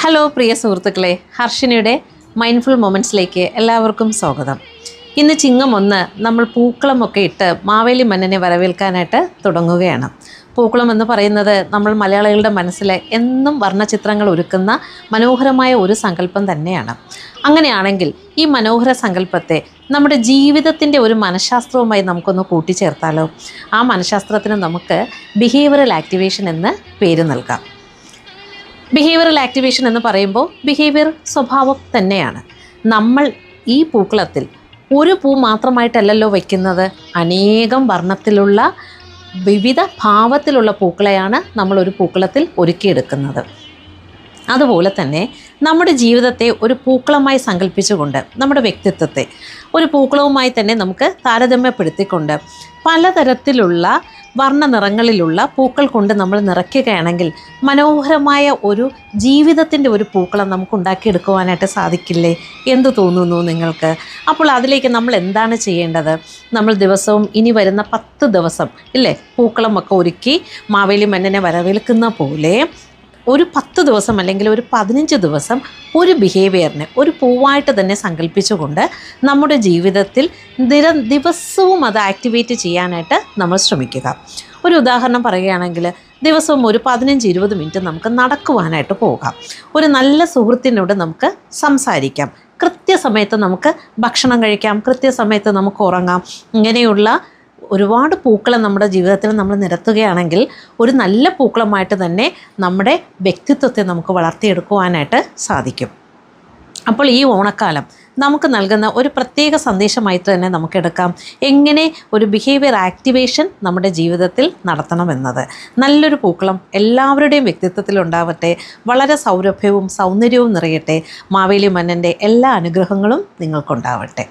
Hello പ്രിയ സുഹൃത്തുക്കളെ, ഹർഷിനിയുടെ mindful മൊമെൻറ്റ്സിലേക്ക് എല്ലാവർക്കും സ്വാഗതം. ഇന്ന് ചിങ്ങം 1 നമ്മൾ പൂക്കളമൊക്കെ ഇട്ട് മാവേലി മന്നനെ വരവേൽക്കാനായിട്ട് തുടങ്ങുകയാണ്. പൂക്കളം എന്ന് പറയുന്നത് നമ്മൾ മലയാളികളുടെ മനസ്സിൽ എന്നും വർണ്ണചിത്രങ്ങൾ ഒരുക്കുന്ന മനോഹരമായ ഒരു സങ്കല്പം തന്നെയാണ്. അങ്ങനെയാണെങ്കിൽ ഈ മനോഹര സങ്കല്പത്തെ നമ്മുടെ ജീവിതത്തിൻ്റെ ഒരു മനഃശാസ്ത്രവുമായി നമുക്കൊന്ന് കൂട്ടിച്ചേർത്താലോ? ആ മനഃശാസ്ത്രത്തിന് നമുക്ക് ബിഹേവിയറൽ ആക്ടിവേഷൻ എന്ന് പേര് നൽകാം. ബിഹേവിയറൽ ആക്ടിവേഷൻ എന്ന് പറയുമ്പോൾ ബിഹേവിയർ സ്വഭാവം തന്നെയാണ്. നമ്മൾ ഈ പൂക്കളത്തിൽ ഒരു പൂ മാത്രമായിട്ടല്ലല്ലോ വയ്ക്കുന്നത്, അനേകം വർണ്ണത്തിലുള്ള വിവിധ ഭാവത്തിലുള്ള പൂക്കളെയാണ് നമ്മളൊരു പൂക്കളത്തിൽ ഒരുക്കിയെടുക്കുന്നത്. അതുപോലെ തന്നെ നമ്മുടെ ജീവിതത്തെ ഒരു പൂക്കളമായി സങ്കല്പിച്ചുകൊണ്ട് നമ്മുടെ വ്യക്തിത്വത്തെ ഒരു പൂക്കളവുമായി തന്നെ നമുക്ക് താരതമ്യപ്പെടുത്തിക്കൊണ്ട് പലതരത്തിലുള്ള വർണ്ണ നിറങ്ങളിലുള്ള പൂക്കൾ കൊണ്ട് നമ്മൾ നിറയ്ക്കുകയാണെങ്കിൽ മനോഹരമായ ഒരു ജീവിതത്തിൻ്റെ ഒരു പൂക്കളം നമുക്ക് ഉണ്ടാക്കിയെടുക്കുവാനായിട്ട് സാധിക്കില്ലേ? എന്തു തോന്നുന്നു നിങ്ങൾക്ക്? അപ്പോൾ അതിലേക്ക് നമ്മൾ എന്താണ് ചെയ്യേണ്ടത്? നമ്മൾ ദിവസവും ഇനി വരുന്ന 10 ദിവസം ഇല്ലേ പൂക്കളമൊക്കെ ഒരുക്കി മാവേലി മന്നനെ വരവേൽക്കുന്ന പോലെ ഒരു 10 ദിവസം അല്ലെങ്കിൽ ഒരു 15 ദിവസം ഒരു ബിഹേവിയറിനെ ഒരു പൂവായിട്ട് തന്നെ സങ്കല്പിച്ചുകൊണ്ട് നമ്മുടെ ജീവിതത്തിൽ ദിവസവും അത് ആക്ടിവേറ്റ് ചെയ്യാനായിട്ട് നമ്മൾ ശ്രമിക്കുക. ഒരു ഉദാഹരണം പറയുകയാണെങ്കിൽ ദിവസവും ഒരു 15-20 മിനിറ്റ് നമുക്ക് നടക്കുവാനായിട്ട് പോകാം. ഒരു നല്ല സുഹൃത്തിനോട് നമുക്ക് സംസാരിക്കാം. കൃത്യസമയത്ത് നമുക്ക് ഭക്ഷണം കഴിക്കാം, കൃത്യസമയത്ത് നമുക്ക് ഉറങ്ങാം. ഇങ്ങനെയുള്ള ഒരുപാട് പൂക്കളം നമ്മുടെ ജീവിതത്തിൽ നമ്മൾ നിരത്തുകയാണെങ്കിൽ ഒരു നല്ല പൂക്കളമായിട്ട് തന്നെ നമ്മുടെ വ്യക്തിത്വത്തെ നമുക്ക് വളർത്തിയെടുക്കുവാനായിട്ട് സാധിക്കും. അപ്പോൾ ഈ ഓണക്കാലം നമുക്ക് നൽകുന്ന ഒരു പ്രത്യേക സന്ദേശമായിട്ട് തന്നെ നമുക്കെടുക്കാം എങ്ങനെ ഒരു ബിഹേവിയർ ആക്ടിവേഷൻ നമ്മുടെ ജീവിതത്തിൽ നടത്തണമെന്നത്. നല്ലൊരു പൂക്കളം എല്ലാവരുടെയും വ്യക്തിത്വത്തിൽ ഉണ്ടാവട്ടെ. വളരെ സൗരഭ്യവും സൗന്ദര്യവും നിറയട്ടെ. മാവേലി മന്നൻ്റെ എല്ലാ അനുഗ്രഹങ്ങളും നിങ്ങൾക്കുണ്ടാവട്ടെ.